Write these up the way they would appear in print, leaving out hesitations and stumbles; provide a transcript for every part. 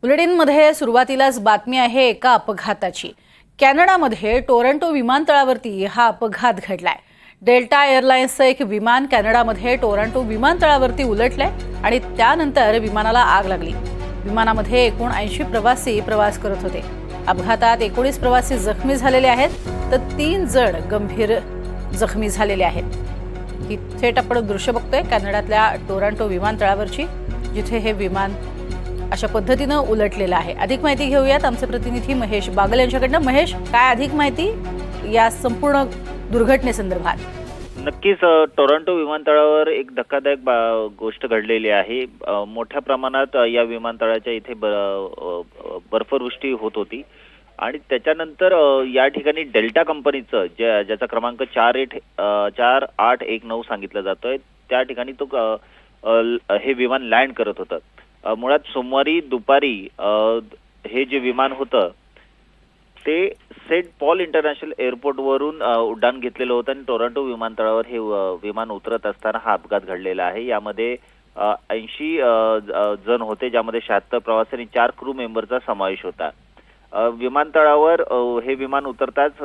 बुलेटिनमध्ये सुरुवातीलाच बातमी आहे एका अपघाताची। कॅनडामध्ये टोरंटो विमानतळावरती हा अपघात घडलाय। डेल्टा एअरलाइन्सचं एक विमान कॅनडामध्ये टोरंटो विमानतळावरती उलटलंय आणि त्यानंतर विमानाला आग लागली। विमानामध्ये एकूण 80 प्रवासी प्रवास करत होते। अपघातात 19 प्रवासी जखमी झालेले आहेत तर 3 जण गंभीर जखमी झालेले आहेत। ही थेट आपण दृश्य बघतोय कॅनडातल्या टोरंटो विमानतळावरची, जिथे हे विमान अशा पद्धतीने उलटलेलं आहे। अधिक माहिती घेऊयात आमचे प्रतिनिधी महेश बागल यांच्याकडनं। महेश, काय अधिक माहिती या संपूर्ण दुर्घटनेसंदर्भात? नक्कीच टोरंटो विमानतळावर एक धक्कादायक गोष्ट घडलेली आहे। मोठ्या प्रमाणात या विमानतळाच्या इथे बर्फवृष्टी होत होती आणि त्याच्यानंतर या ठिकाणी डेल्टा कंपनीचं ज्याचा क्रमांक 4819 सांगितलं जातोय, त्या ठिकाणी हे विमान लँड करत होतं। मुळात सोमवारी दुपारी हे जे विमान होतं ते सेंट पॉल इंटरनॅशनल एअरपोर्ट वरून उड्डाण घेतलेलं होतं आणि टोरंटो विमानतळावर हे विमान उतरत असताना हा अपघात घडलेला आहे। यामध्ये 80 जण होते, ज्यामध्ये 76 प्रवासी आणि 4 क्रू मेंबरचा समावेश होता। विमानतळावर हे विमान उतरताच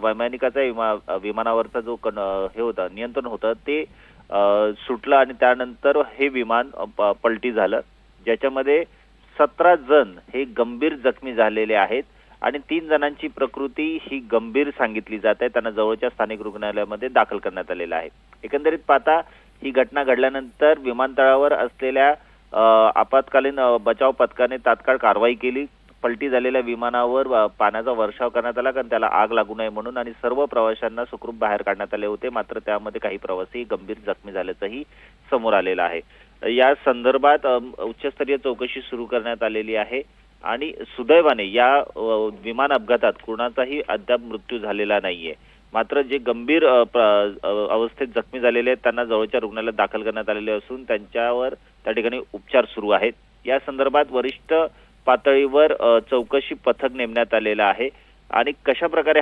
वैमानिकाचा विमानावरचा जो हे होता नियंत्रण होतं ते सुटलं आणि त्यानंतर हे विमान पलटी झालं, ज्याच्यामध्ये 17 जण हे गंभीर जखमी झालेले आहेत आणि 3 जणांची प्रकृती ही गंभीर सांगितली जात आहे। त्यांना जवळच्या स्थानिक रुग्णालयामध्ये दाखल करण्यात आलेलं आहे। एकंदरीत पाहता ही घटना घडल्यानंतर विमानतळावर असलेल्या आपत्कालीन बचाव पथकाने तात्काळ कारवाई केली। पलटी झालेल्या विमानावर पाण्याचा वर्षाव करण्यात आला, कारण त्याला आग लागू नये म्हणून, आणि सर्व प्रवाशांना सुखरूप बाहेर काढण्यात आले होते। मात्र त्यामध्ये काही प्रवासी गंभीर जखमी झाल्याचंही समोर आलेलं आहे। या संदर्भात उच्चस्तरीय चौकशी सुरू करण्यात आलेली आहे आणि सुदैवाने या विमान अपघातात कोणाचाही अद्याप मृत्यू झालेला नाहीये। मात्र जे गंभीर अवस्थेत जखमी झालेले आहेत त्यांना जवळच्या रुग्णालयात दाखल करण्यात आलेले असून त्यांच्यावर त्या ठिकाणी उपचार सुरू आहेत। या संदर्भात वरिष्ठ पातळीवर चौकशी पथक नेमण्यात आलेलं आहे आणि कशा प्रकारे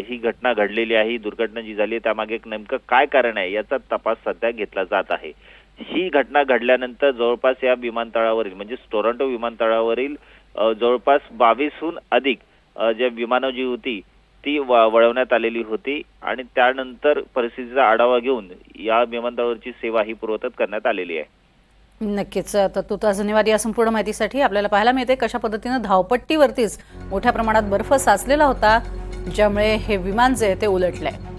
ही घटना घडलेली आहे, ही दुर्घटना जी झाली त्यामागे नेमकं काय कारण आहे याचा तपास सध्या घेतला जात आहे। ही घटना घडल्यानंतर जवळपास या विमानतळावरील म्हणजे टोरंटो विमानतळावरील जवळपास 22हून अधिक जे विमानं जी होती ती वळवण्यात आलेली होती आणि त्यानंतर परिस्थितीचा आढावा घेऊन या विमानतळावरची सेवा ही पूर्ववत करण्यात आलेली आहे। नक्कीच, तर धन्यवाद या संपूर्ण माहितीसाठी। आपल्याला पाहायला मिळते कशा पद्धतीने धावपट्टीवरतीच मोठ्या प्रमाणात बर्फ साचलेला होता, ज्यामुळे हे विमान जे ते उलटलंय।